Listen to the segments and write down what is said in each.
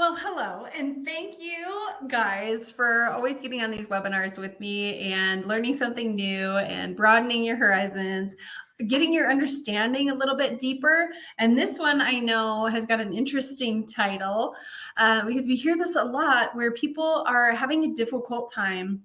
Well, hello, and thank you guys for always getting on these webinars with me and learning something new and broadening your horizons, getting your understanding a little bit deeper. And this one I know has got an interesting title because we hear this a lot where people are having a difficult time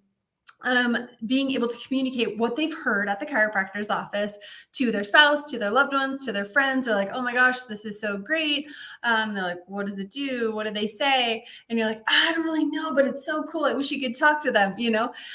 being able to communicate what they've heard at the chiropractor's office to their spouse, to their loved ones, to their friends. They're like, oh my gosh, this is so great. They're like, what does it do? What do they say? And you're like, I don't really know, but it's so cool. I wish you could talk to them,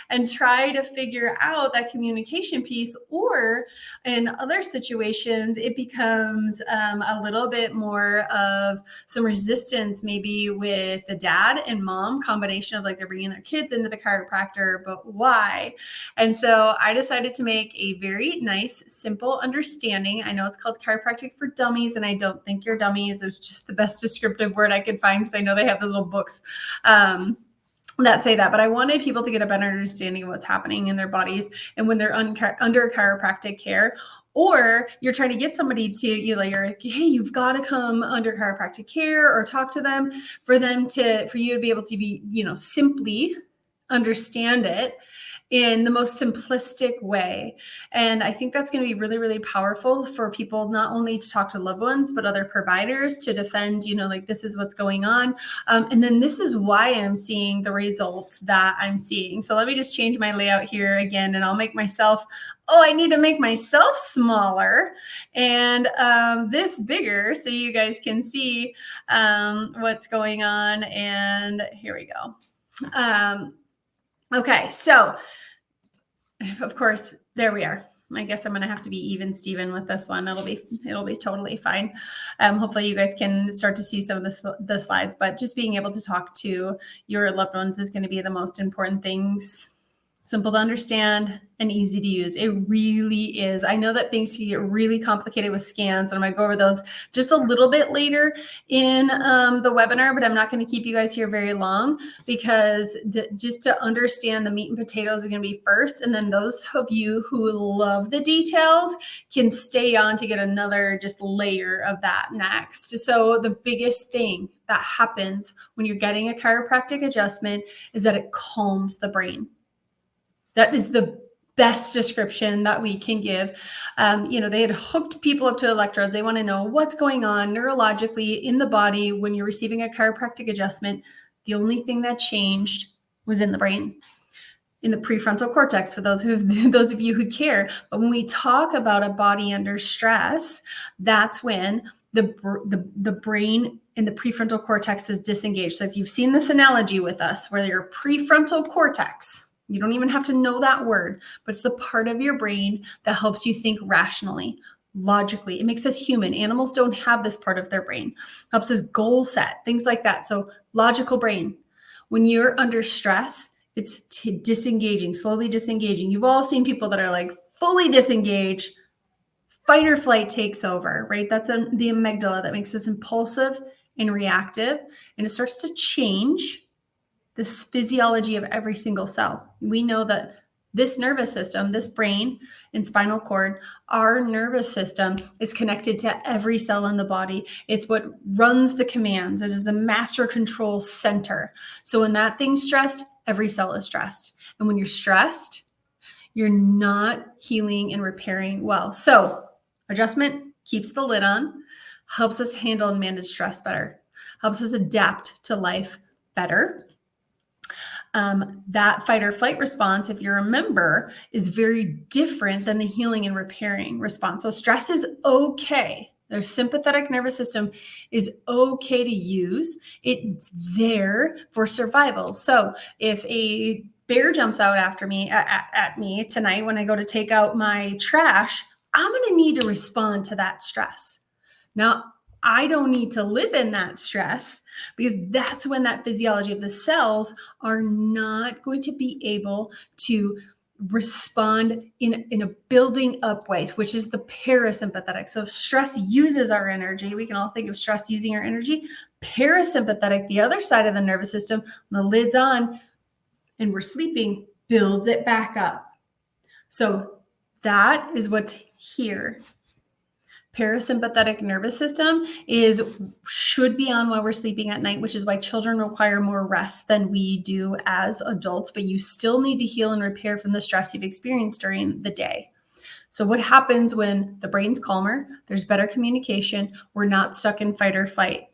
and try to figure out that communication piece. Or in other situations, it becomes a little bit more of some resistance, maybe with the dad and mom combination of like they're bringing their kids into the chiropractor, but why? And so I decided to make a very nice, simple understanding. I know it's called Chiropractic for Dummies, and I don't think you're dummies. It was just the best descriptive word I could find because I know they have those little books that say that, but I wanted people to get a better understanding of what's happening in their bodies and when they're under chiropractic care. Or you're trying to get somebody to, you're like, hey, you've got to come under chiropractic care or talk to them for you to be able to be, simply understand it in the most simplistic way. And I think that's going to be really, really powerful for people, not only to talk to loved ones, but other providers to defend, like this is what's going on. And then this is why I'm seeing the results that I'm seeing. So let me just change my layout here again, and I'll make myself, I need to make myself smaller and this bigger so you guys can see what's going on. And here we go. Okay, so of course, there we are. I guess I'm going to have to be even Steven with this one. It'll be totally fine. Hopefully you guys can start to see some of the slides, but just being able to talk to your loved ones is going to be the most important things. Simple to understand and easy to use. It really is. I know that things can get really complicated with scans, and I'm going to go over those just a little bit later in the webinar, but I'm not going to keep you guys here very long because just to understand the meat and potatoes are going to be first, and then those of you who love the details can stay on to get another just layer of that next. So the biggest thing that happens when you're getting a chiropractic adjustment is that it calms the brain. That is the best description that we can give. They had hooked people up to electrodes. They want to know what's going on neurologically in the body when you're receiving a chiropractic adjustment. The only thing that changed was in the brain, in the prefrontal cortex, for those of you who care. But when we talk about a body under stress, that's when the brain in the prefrontal cortex is disengaged. So if you've seen this analogy with us, where your prefrontal cortex, you don't even have to know that word, but it's the part of your brain that helps you think rationally, logically. It makes us human. Animals don't have this part of their brain. Helps us goal set, things like that. So logical brain. When you're under stress, it's disengaging, slowly disengaging. You've all seen people that are like fully disengaged. Fight or flight takes over, right? That's the amygdala that makes us impulsive and reactive, and it starts to change this physiology of every single cell. We know that this nervous system, this brain and spinal cord, our nervous system is connected to every cell in the body. It's what runs the commands. It is the master control center. So when that thing's stressed, every cell is stressed. And when you're stressed, you're not healing and repairing well. So adjustment keeps the lid on, helps us handle and manage stress better, helps us adapt to life better. That fight or flight response, if you remember, is very different than the healing and repairing response. So stress is okay. Their sympathetic nervous system is okay to use. It's there for survival. So if a bear jumps out after me at me tonight when I go to take out my trash, I'm going to need to respond to that stress. Now, I don't need to live in that stress, because that's when that physiology of the cells are not going to be able to respond in a building up way, which is the parasympathetic. So if stress uses our energy, we can all think of stress using our energy. Parasympathetic, the other side of the nervous system, when the lid's on and we're sleeping, builds it back up. So that is what's here. parasympathetic nervous system should be on while we're sleeping at night, which is why children require more rest than we do as adults, but you still need to heal and repair from the stress you've experienced during the day. So what happens when the brain's calmer, there's better communication, we're not stuck in fight or flight?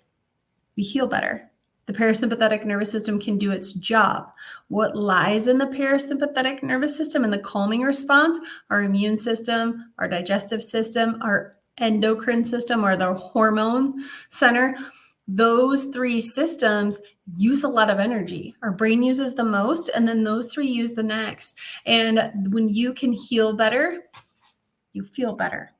We heal better. The parasympathetic nervous system can do its job. What lies in the parasympathetic nervous system and the calming response? Our immune system, our digestive system, our endocrine system, or the hormone center. Those three systems use a lot of energy. Our brain uses the most, and then those three use the next. And when you can heal better, you feel better.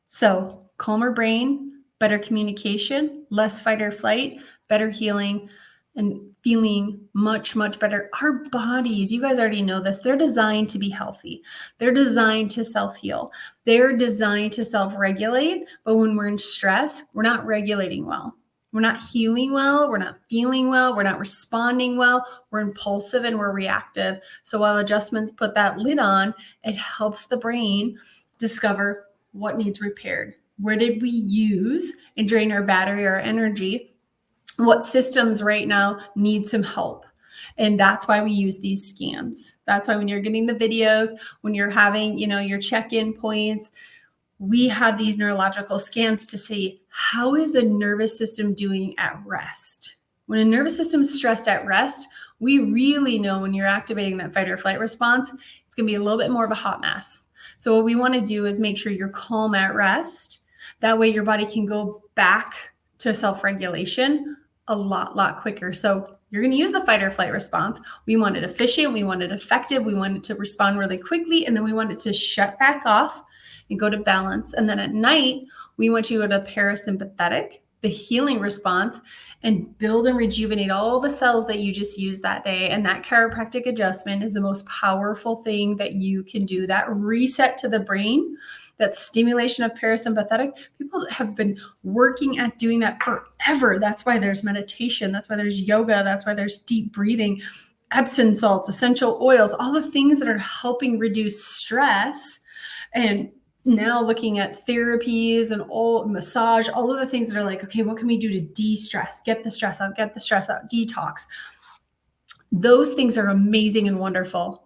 So calmer brain, better communication, less fight or flight, better healing, and feeling much, much better. Our bodies, you guys already know this, they're designed to be healthy. They're designed to self-heal. They're designed to self-regulate. But when we're in stress, we're not regulating well. We're not healing well. We're not feeling well. We're not responding well. We're impulsive and we're reactive. So while adjustments put that lid on, it helps the brain discover what needs repaired. Where did we use and drain our battery, our energy? What systems right now need some help? And that's why we use these scans. That's why when you're getting the videos, when you're having, your check-in points, we have these neurological scans to see how is a nervous system doing at rest. When a nervous system is stressed at rest, we really know when you're activating that fight or flight response, it's going to be a little bit more of a hot mess. So what we want to do is make sure you're calm at rest. That way your body can go back to self-regulation a lot quicker. So you're going to use the fight or flight response. We want it efficient. We want it effective. We want it to respond really quickly. And then we want it to shut back off and go to balance. And then at night, we want you to go to parasympathetic, the healing response, and build and rejuvenate all the cells that you just used that day. And that chiropractic adjustment is the most powerful thing that you can do. That reset to the brain, that stimulation of parasympathetic, people have been working at doing that forever. That's why there's meditation. That's why there's yoga. That's why there's deep breathing, Epsom salts, essential oils, all the things that are helping reduce stress. And now looking at therapies and all massage, all of the things that are like, okay, what can we do to de-stress, get the stress out, detox. Those things are amazing and wonderful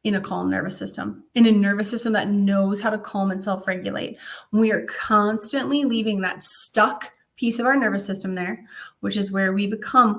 in a calm nervous system, in a nervous system that knows how to calm and self-regulate. We are constantly leaving that stuck piece of our nervous system there, which is where we become,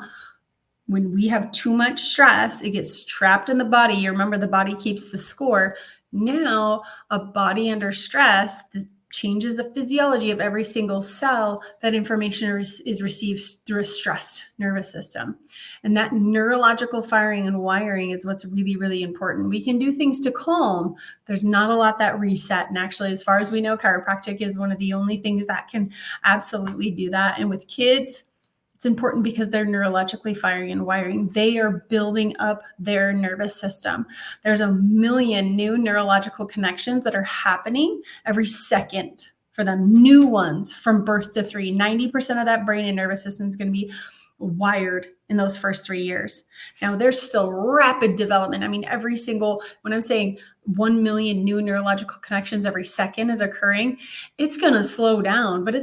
when we have too much stress, it gets trapped in the body. You remember the body keeps the score. Now, a body under stress changes the physiology of every single cell. That information is received through a stressed nervous system. And that neurological firing and wiring is what's really, really important. We can do things to calm. There's not a lot that reset. And actually, as far as we know, chiropractic is one of the only things that can absolutely do that. And with kids, it's important because they're neurologically firing and wiring. They are building up their nervous system. There's a million new neurological connections that are happening every second for them, new ones from birth to 3. 90% of that brain and nervous system is going to be wired in those first 3 years. Now, there's still rapid development. I mean, when I'm saying 1 million new neurological connections every second is occurring, it's going to slow down, but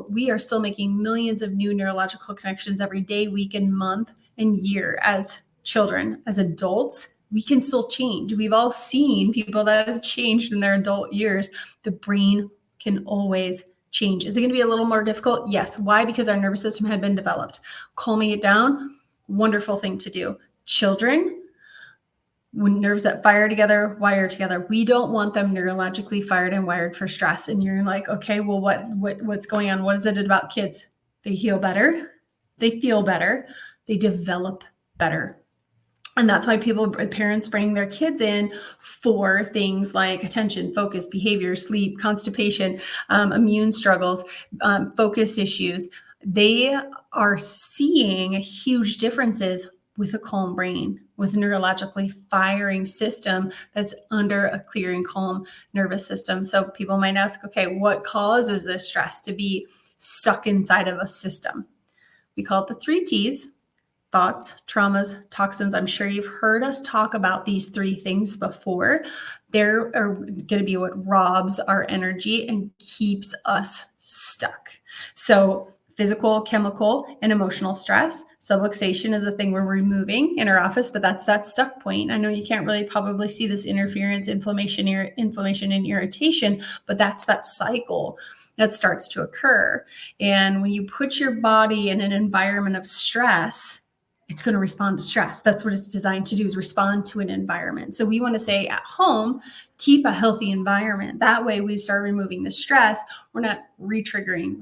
we are still making millions of new neurological connections every day, week, and month, and year. As children, as adults, we can still change. We've all seen people that have changed in their adult years. The brain can always change. Is it going to be a little more difficult? Yes. Why? Because our nervous system had been developed. Calming it down, wonderful thing to do. Children, when nerves that fire together, wire together, we don't want them neurologically fired and wired for stress. And you're like, okay, well, what's going on? What is it about kids? They heal better. They feel better. They develop better. And that's why parents bring their kids in for things like attention, focus, behavior, sleep, constipation, immune struggles, focus issues. They are seeing huge differences with a calm brain, with a neurologically firing system that's under a clear and calm nervous system. So people might ask, okay, what causes this stress to be stuck inside of a system? We call it the 3 T's: thoughts, traumas, toxins. I'm sure you've heard us talk about these three things before. They're going to be what robs our energy and keeps us stuck. So physical, chemical, and emotional stress. Subluxation is a thing we're removing in our office, but that's that stuck point. I know you can't really probably see this interference, inflammation, and irritation, but that's that cycle that starts to occur. And when you put your body in an environment of stress, it's going to respond to stress. That's what it's designed to do, is respond to an environment. So we want to say at home, keep a healthy environment. That way we start removing the stress. We're not re-triggering.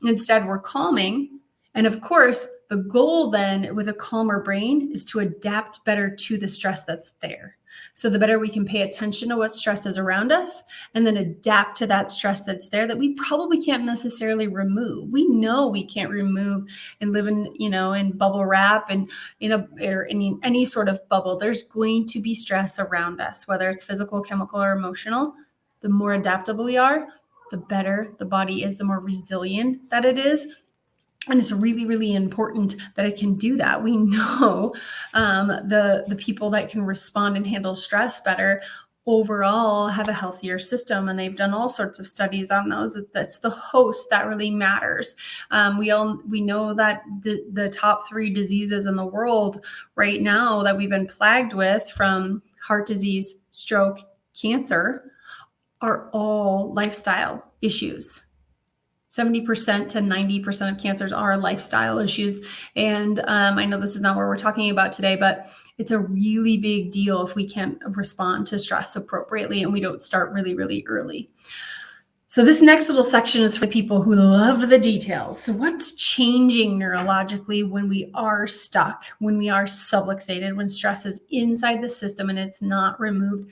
Instead, we're calming. And of course, the goal then with a calmer brain is to adapt better to the stress that's there. So the better we can pay attention to what stress is around us and then adapt to that stress that's there that we probably can't necessarily remove. We know we can't remove and live in, in bubble wrap and or any sort of bubble. There's going to be stress around us, whether it's physical, chemical, or emotional. The more adaptable we are, the better the body is, the more resilient that it is. And it's really, really important that it can do that. We know the people that can respond and handle stress better overall have a healthier system, and they've done all sorts of studies on those. That's the host that really matters. We know that the top 3 diseases in the world right now that we've been plagued with, from heart disease, stroke, cancer, are all lifestyle issues. 70% to 90% of cancers are lifestyle issues. And I know this is not what we're talking about today, but it's a really big deal if we can't respond to stress appropriately and we don't start really, really early. So this next little section is for people who love the details. So what's changing neurologically when we are stuck, when we are subluxated, when stress is inside the system and it's not removed?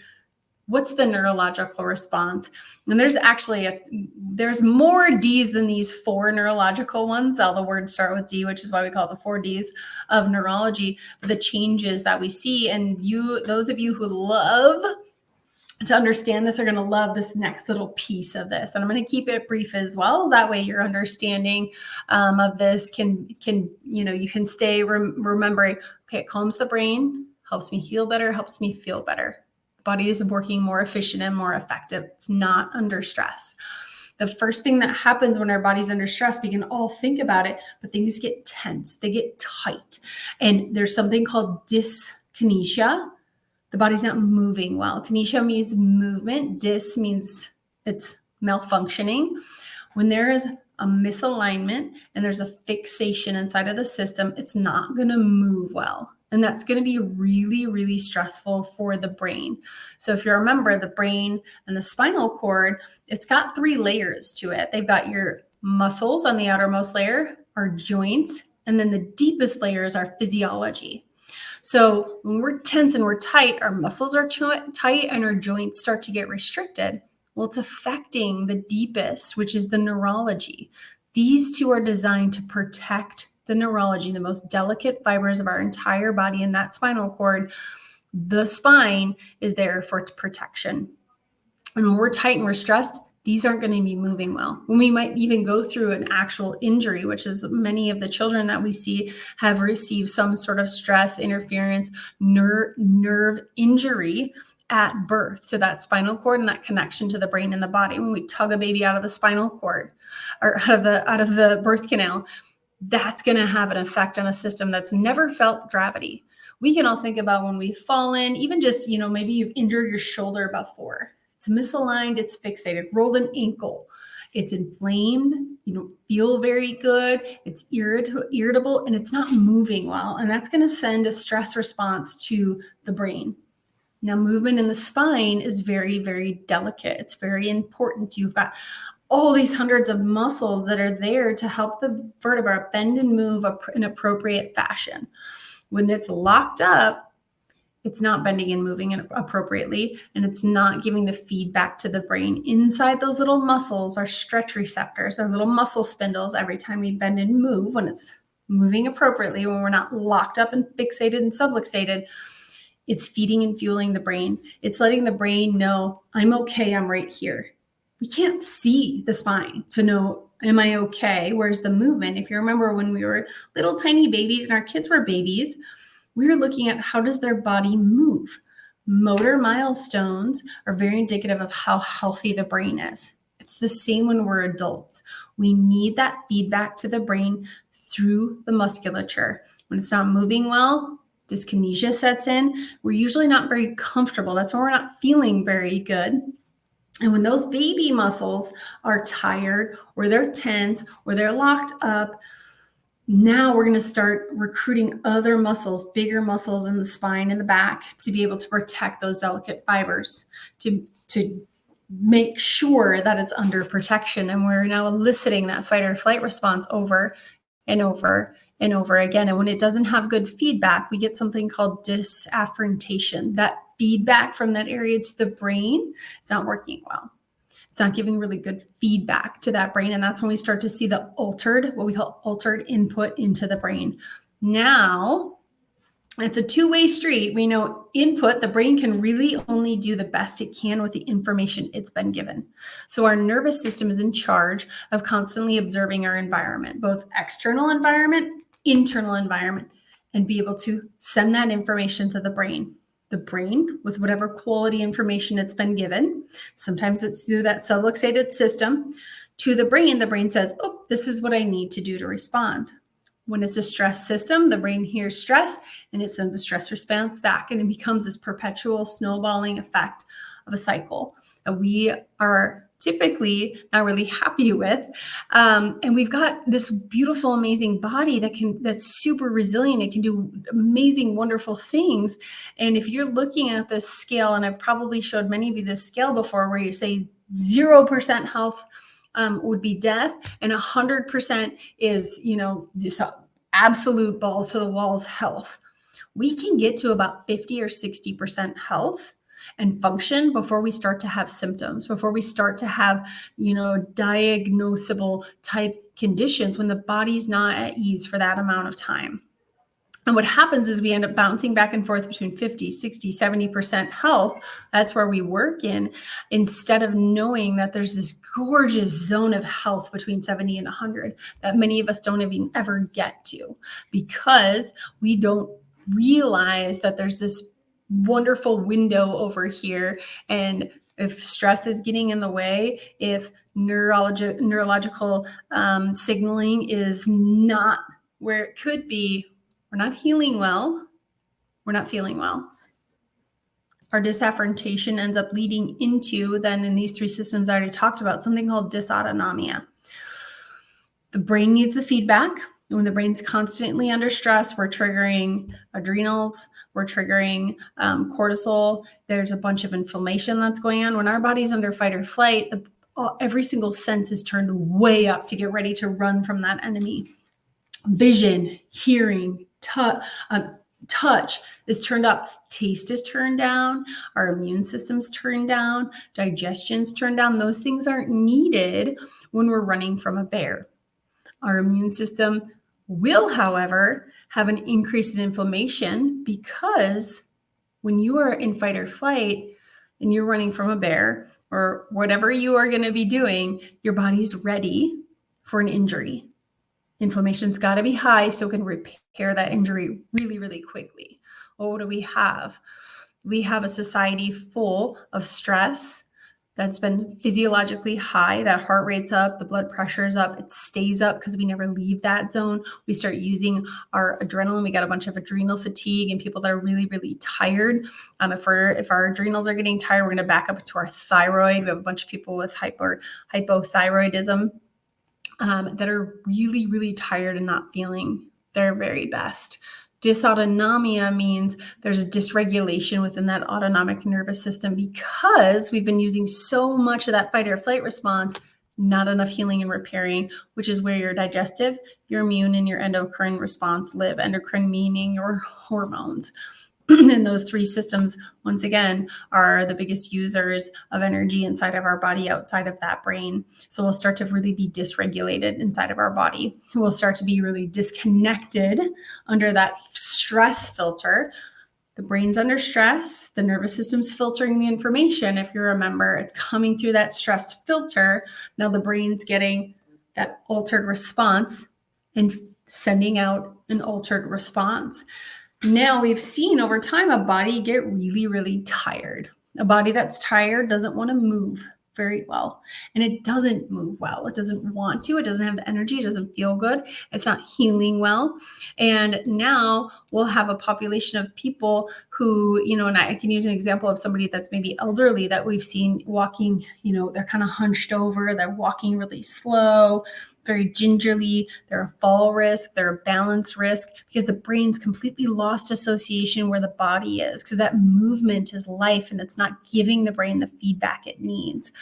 What's the neurological response? And there's more D's than these 4 neurological ones. All the words start with D, which is why we call it the 4 Ds of neurology, the changes that we see. And those of you who love to understand this are going to love this next little piece of this. And I'm going to keep it brief as well. That way your understanding of this can you can stay remembering, okay, it calms the brain, helps me heal better, helps me feel better. Body is working more efficient and more effective. It's not under stress. The first thing that happens when our body's under stress, we can all think about it, but things get tense, they get tight. And there's something called dyskinesia. The body's not moving well. Kinesia means movement. Dys means it's malfunctioning. When there is a misalignment and there's a fixation inside of the system, it's not going to move well. And that's going to be really, really stressful for the brain. So if you remember, the brain and the spinal cord, it's got 3 layers to it. They've got your muscles on the outermost layer, our joints, and then the deepest layers are physiology. So when we're tense and we're tight, our muscles are tight and our joints start to get restricted. Well, it's affecting the deepest, which is the neurology. These 2 are designed to protect the neurology, the most delicate fibers of our entire body, and that spinal cord. The spine is there for protection. And when we're tight and we're stressed, these aren't going to be moving well. When we might even go through an actual injury, which is many of the children that we see have received some sort of stress, interference, nerve injury at birth to that spinal cord and that connection to the brain and the body. When we tug a baby out of the spinal cord or out of the birth canal, that's going to have an effect on a system that's never felt gravity. We can all think about when we've fallen, even just, maybe you've injured your shoulder before. It's misaligned, it's fixated, rolled an ankle. It's inflamed, you don't feel very good, it's irritable, and it's not moving well. And that's going to send a stress response to the brain. Now, movement in the spine is very, very delicate. It's very important. You've got all these hundreds of muscles that are there to help the vertebra bend and move in appropriate fashion. When it's locked up, it's not bending and moving appropriately, and it's not giving the feedback to the brain. Inside those little muscles are stretch receptors, or little muscle spindles. Every time we bend and move, when it's moving appropriately, when we're not locked up and fixated and subluxated, it's feeding and fueling the brain. It's letting the brain know, I'm okay, I'm right here. We can't see the spine to know Am I okay? Where's the movement? If you remember when we were little tiny babies and our kids were babies, we were looking at how does their body move. Motor milestones are very indicative of how healthy the brain is. It's the same when we're adults. We need that feedback to the brain through the musculature. When it's not moving well, dyskinesia sets in. We're usually not very comfortable. That's when we're not feeling very good. And when those baby muscles are tired or they're tense or they're locked up, now we're going to start recruiting other muscles, bigger muscles in the spine and the back to be able to protect those delicate fibers, to make sure that it's under protection. And we're now eliciting that fight or flight response over and over and over again. And when it doesn't have good feedback, we get something called disafferentiation. That feedback from that area to the brain is not working well. It's not giving really good feedback to that brain. And that's when we start to see the what we call altered input into the brain. Now, it's a two-way street. We know input, the brain can really only do the best it can with the information it's been given. So our nervous system is in charge of constantly observing our environment, both external environment, internal environment, and be able to send that information to the brain. The brain, with whatever quality information it's been given, sometimes it's through that subluxated system, to the brain says, oh, this is what I need to do to respond. When it's a stress system, the brain hears stress and it sends a stress response back, and it becomes this perpetual snowballing effect of a cycle that we are typically not really happy with. And we've got this beautiful, amazing body that's super resilient. It can do amazing, wonderful things. And if you're looking at this scale, and I've probably showed many of you this scale before, where you say 0% health would be death, and 100% is, just absolute balls to the walls health. We can get to about 50 or 60% health and function before we start to have symptoms, before we start to have, diagnosable type conditions, when the body's not at ease for that amount of time. And what happens is we end up bouncing back and forth between 50, 60, 70% health. That's where we work in, instead of knowing that there's this gorgeous zone of health between 70 and 100 that many of us don't even ever get to, because we don't realize that there's this wonderful window over here. And if stress is getting in the way, if neurological signaling is not where it could be, we're not healing well, we're not feeling well. Our disafferentation ends up leading into, then in these three systems I already talked about, something called dysautonomia. The brain needs the feedback. When the brain's constantly under stress, we're triggering adrenals, we're triggering cortisol. There's a bunch of inflammation that's going on. When our body's under fight or flight, every single sense is turned way up to get ready to run from that enemy. Vision, hearing, touch is turned up. Taste is turned down. Our immune system's turned down. Digestion's turned down. Those things aren't needed when we're running from a bear. Our immune system will, however, have an increase in inflammation, because when you are in fight or flight and you're running from a bear or whatever you are going to be doing, your body's ready for an injury. Inflammation's got to be high so it can repair that injury really, really quickly. Well, what do we have? We have a society full of stress that's been physiologically high. That heart rate's up, the blood pressure's up, it stays up because we never leave that zone. We start using our adrenaline. We got a bunch of adrenal fatigue and people that are really, really tired. If our adrenals are getting tired, we're going to back up into our thyroid. We have a bunch of people with hypothyroidism that are really, really tired and not feeling their very best. Dysautonomia means there's a dysregulation within that autonomic nervous system because we've been using so much of that fight or flight response, not enough healing and repairing, which is where your digestive, your immune, and your endocrine response live. Endocrine meaning your hormones. And those three systems, once again, are the biggest users of energy inside of our body outside of that brain. So we'll start to really be dysregulated inside of our body. We'll start to be really disconnected under that stress filter. The brain's under stress. The nervous system's filtering the information. If you remember, it's coming through that stressed filter. Now the brain's getting that altered response and sending out an altered response. Now we've seen over time a body get really, really tired. A body that's tired doesn't want to move very well. And it doesn't move well. It doesn't want to. It doesn't have the energy. It doesn't feel good. It's not healing well. And now we'll have a population of people who, and I can use an example of somebody that's maybe elderly that we've seen walking, they're kind of hunched over. They're walking really slow, very gingerly. They're a fall risk. They're a balance risk because the brain's completely lost association where the body is. Because that movement is life and it's not giving the brain the feedback it needs.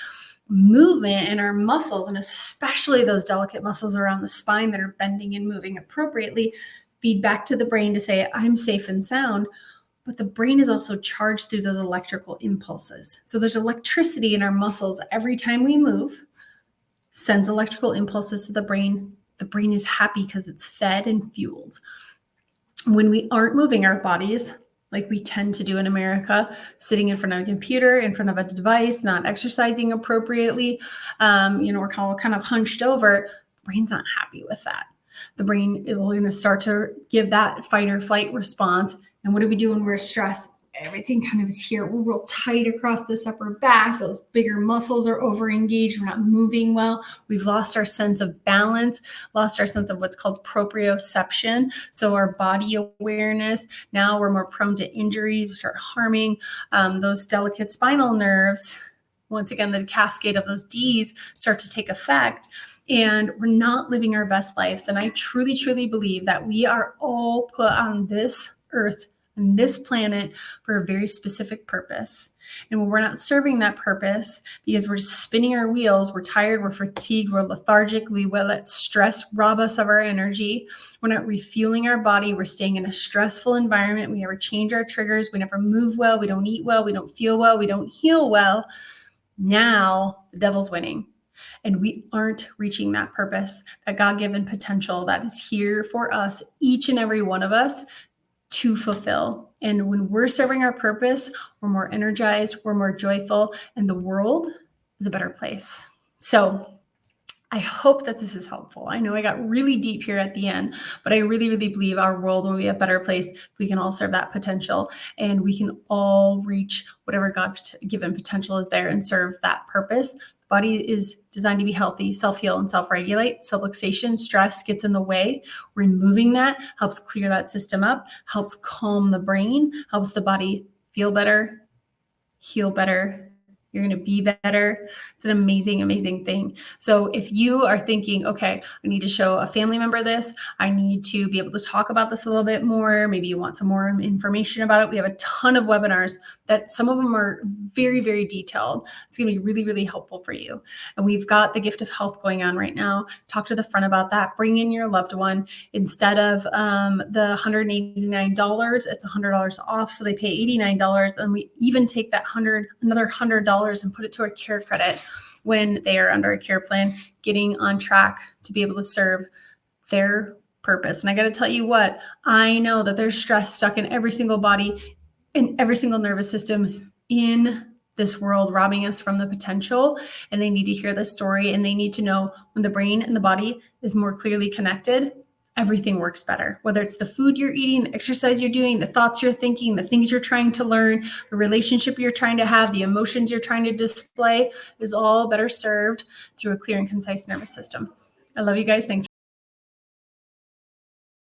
Movement in our muscles, and especially those delicate muscles around the spine that are bending and moving appropriately, feed back to the brain to say, I'm safe and sound. But the brain is also charged through those electrical impulses. So there's electricity in our muscles every time we move, sends electrical impulses to the brain. The brain is happy because it's fed and fueled. When we aren't moving our bodies, like we tend to do in America, sitting in front of a computer, in front of a device, not exercising appropriately, we're kind of hunched over. The brain's not happy with that. The brain is going to start to give that fight or flight response. And what do we do when we're stressed? Everything kind of is here. We're real tight across this upper back. Those bigger muscles are overengaged. We're not moving well. We've lost our sense of balance, lost our sense of what's called proprioception. So our body awareness. Now we're more prone to injuries. We start harming those delicate spinal nerves. Once again, the cascade of those Ds start to take effect. And we're not living our best lives. And I truly, truly believe that we are all put on this earth and this planet for a very specific purpose. And when we're not serving that purpose because we're just spinning our wheels, we're tired, we're fatigued, we're lethargic, we let stress rob us of our energy. We're not refueling our body. We're staying in a stressful environment. We never change our triggers. We never move well. We don't eat well. We don't feel well. We don't heal well. Now the devil's winning. And we aren't reaching that purpose, that God-given potential that is here for us, each and every one of us, to fulfill. And when we're serving our purpose, we're more energized, we're more joyful, and the world is a better place. So I hope that this is helpful. I know I got really deep here at the end, but I really, really believe our world will be a better place if we can all serve that potential and we can all reach whatever God-given potential is there and serve that purpose. The body is designed to be healthy, self-heal, and self-regulate. Subluxation, stress gets in the way. Removing that helps clear that system up, helps calm the brain, helps the body feel better, heal better. You're going to be better. It's an amazing, amazing thing. So if you are thinking, okay, I need to show a family member this, I need to be able to talk about this a little bit more. Maybe you want some more information about it. We have a ton of webinars that some of them are very, very detailed. It's going to be really, really helpful for you. And we've got the gift of health going on right now. Talk to the front about that. Bring in your loved one. Instead of the $189, it's $100 off. So they pay $89. And we even take that another $100 and put it to a care credit when they are under a care plan, getting on track to be able to serve their purpose. And I got to tell you what, I know that there's stress stuck in every single body, in every single nervous system in this world, robbing us from the potential. And they need to hear this story, and they need to know when the brain and the body is more clearly connected, everything works better. Whether it's the food you're eating, the exercise you're doing, the thoughts you're thinking, the things you're trying to learn, the relationship you're trying to have, the emotions you're trying to display is all better served through a clear and concise nervous system. I love you guys. Thanks.